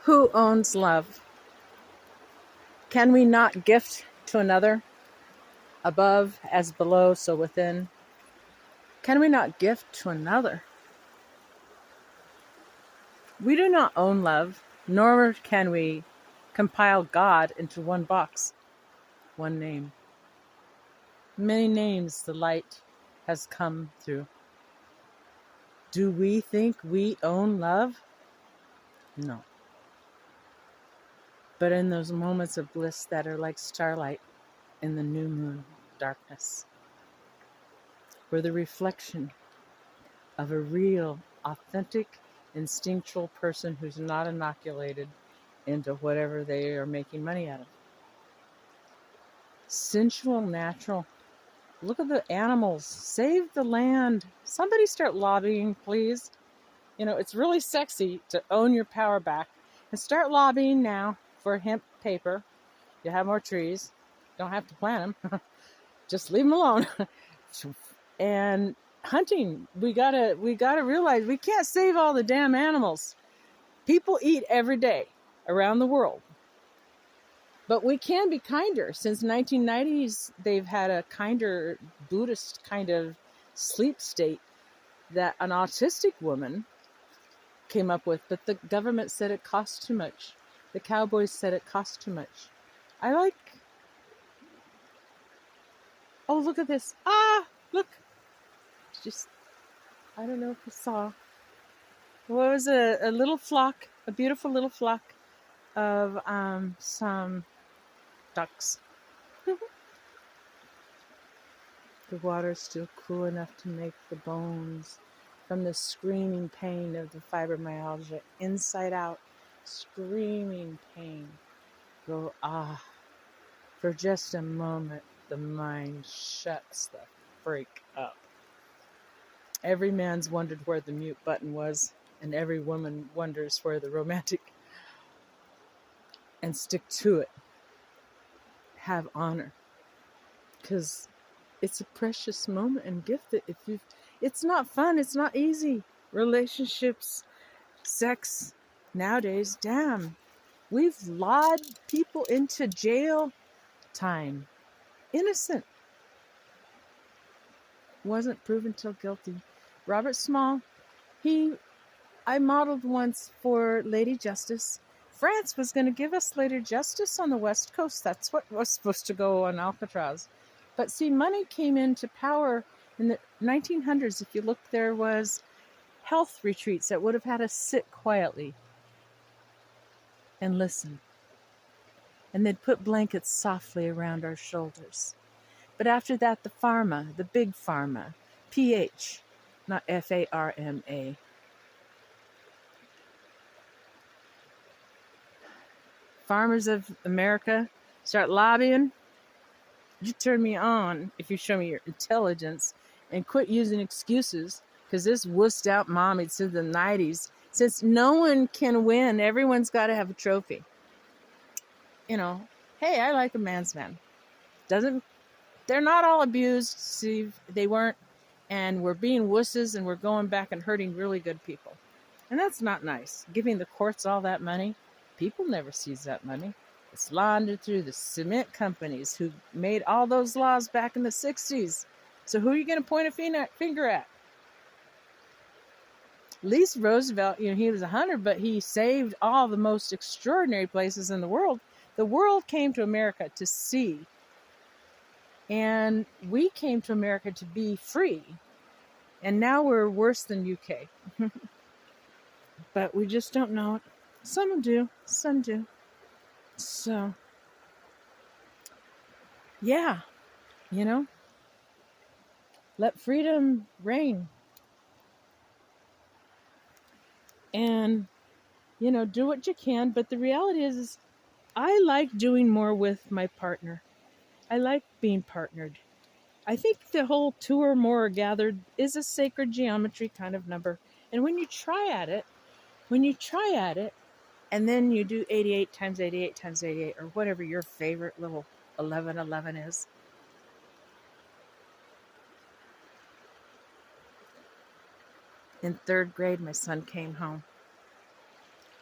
Who owns love? Can we not gift to another? Above as below, so within. Can we not gift to another? We do not own love, nor can we compile God into one box, one name. Many names the light has come through. Do we think we own love? No. But in those moments of bliss that are like starlight in the new moon darkness, we're the reflection of a real, authentic, instinctual person who's not inoculated into whatever they are making money out of. Sensual, natural. Look at the animals. Save the land. Somebody start lobbying, please. You know, it's really sexy to own your power back. And start lobbying now for hemp paper. You have more trees. Don't have to plant them. Just leave them alone. And hunting. We gotta realize we can't save all the damn animals. People eat every day around the world. But we can be kinder. Since 1990s, they've had a kinder Buddhist kind of sleep state that an autistic woman came up with, but the government said it cost too much. The cowboys said it cost too much. Oh, look at this. Look. I don't know if you saw. What was a little flock, a beautiful little flock of some ducks. The water's still cool enough to make the bones from the screaming pain of the fibromyalgia inside out, screaming pain, go for just a moment. The mind shuts the freak up. Every man's wondered where the mute button was, and every woman wonders where the romantic. And stick to it. Have honor, because it's a precious moment, and gift it. It's not fun. It's not easy. Relationships, sex, nowadays, damn, we've lied people into jail time. Innocent. Wasn't proven till guilty. Robert Small, I modeled once for Lady Justice. France was going to give us Lady Justice on the West Coast. That's what was supposed to go on Alcatraz. But see, money came into power in the 1900s. If you look, there was health retreats that would have had us sit quietly and listen. And they'd put blankets softly around our shoulders. But after that, the Pharma, the big Pharma, PH, not FARMA. Farmers of America, start lobbying. You turn me on if you show me your intelligence, and quit using excuses, because this wussed out mommy since the 90s. Since no one can win, everyone's got to have a trophy. You know, hey, I like a man's man. They're not all abused, Steve. They weren't. And we're being wusses, and we're going back and hurting really good people. And that's not nice. Giving the courts all that money. People never sees that money. It's laundered through the cement companies who made all those laws back in the 60s. So who are you going to point a finger at? At least Roosevelt, he was 100, but he saved all the most extraordinary places in the world. The world came to America to see. And we came to America to be free. And now we're worse than UK. But we just don't know it. Some do. Some do. So, yeah, let freedom reign. And, do what you can. But the reality is I like doing more with my partner. I like being partnered. I think the whole two or more are gathered is a sacred geometry kind of number. And when you try at it, and then you do 88 times 88 times 88, or whatever your favorite little 1111 is. In 3rd grade, my son came home.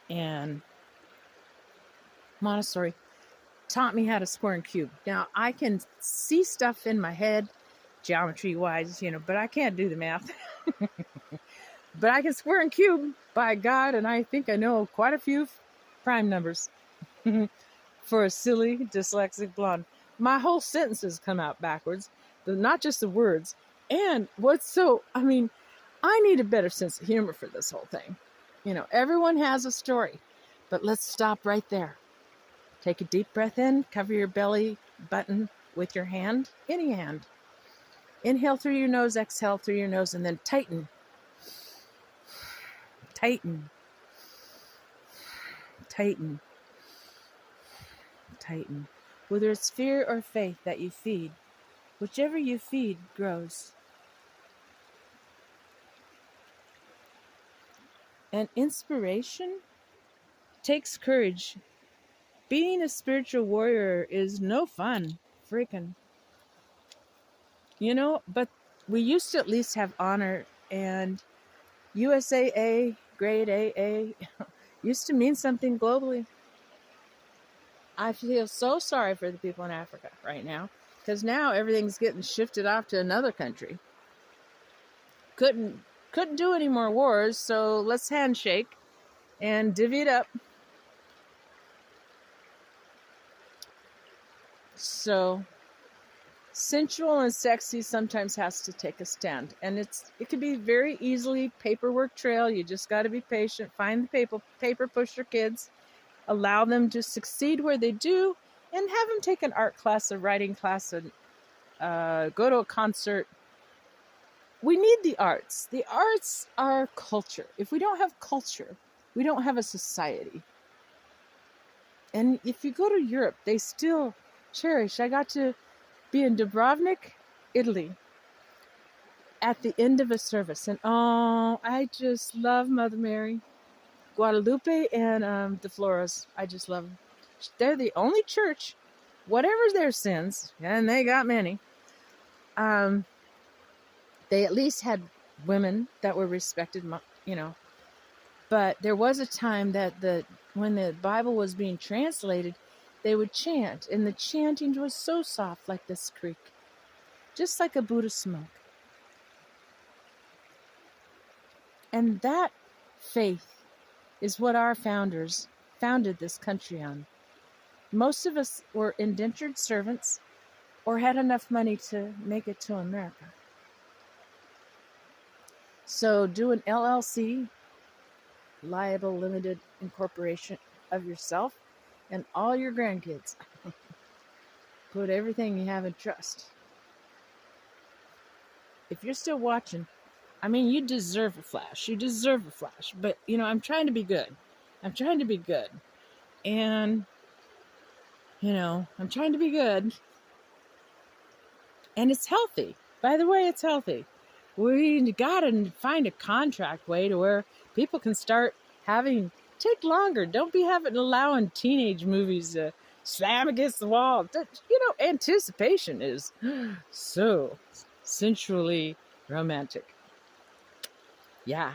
And Montessori taught me how to square and cube. Now, I can see stuff in my head, geometry-wise, but I can't do the math. But I can square and cube, by God, and I think I know quite a few prime numbers for a silly, dyslexic blonde. My whole sentences come out backwards, not just the words. And I need a better sense of humor for this whole thing. Everyone has a story, but let's stop right there. Take a deep breath in, cover your belly button with your hand, any hand. Inhale through your nose, exhale through your nose, and then tighten. Tighten. Tighten. Tighten. Whether it's fear or faith that you feed, whichever you feed grows. And inspiration takes courage. Being a spiritual warrior is no fun, freaking. But we used to at least have honor, and USAA, grade AA, used to mean something globally. I feel so sorry for the people in Africa right now, because now everything's getting shifted off to another country. Couldn't do any more wars, so let's handshake and divvy it up. So sensual and sexy sometimes has to take a stand, and it can be very easily paperwork trail. You just got to be patient, find the paper pusher kids, allow them to succeed where they do, and have them take an art class, a writing class, and go to a concert. We need the arts. The arts are culture. If we don't have culture, we don't have a society. And if you go to Europe, they still cherish. I got to be in Dubrovnik, Italy, at the end of a service. And I just love Mother Mary, Guadalupe, and the Flores. I just love them. They're the only church, whatever their sins, and they got many, they at least had women that were respected, But there was a time that when the Bible was being translated, they would chant, and the chanting was so soft, like this creek, just like a Buddhist monk. And that faith is what our founders founded this country on. Most of us were indentured servants or had enough money to make it to America. So do an LLC, liable limited incorporation, of yourself and all your grandkids. Put everything you have in trust. If you're still watching, you deserve a flash. You deserve a flash. But, I'm trying to be good. And, I'm trying to be good. And it's healthy. By the way, it's healthy. We got to find a contract way to where people can start take longer. Don't be allowing teenage movies to slam against the wall. Anticipation is so sensually romantic. Yeah.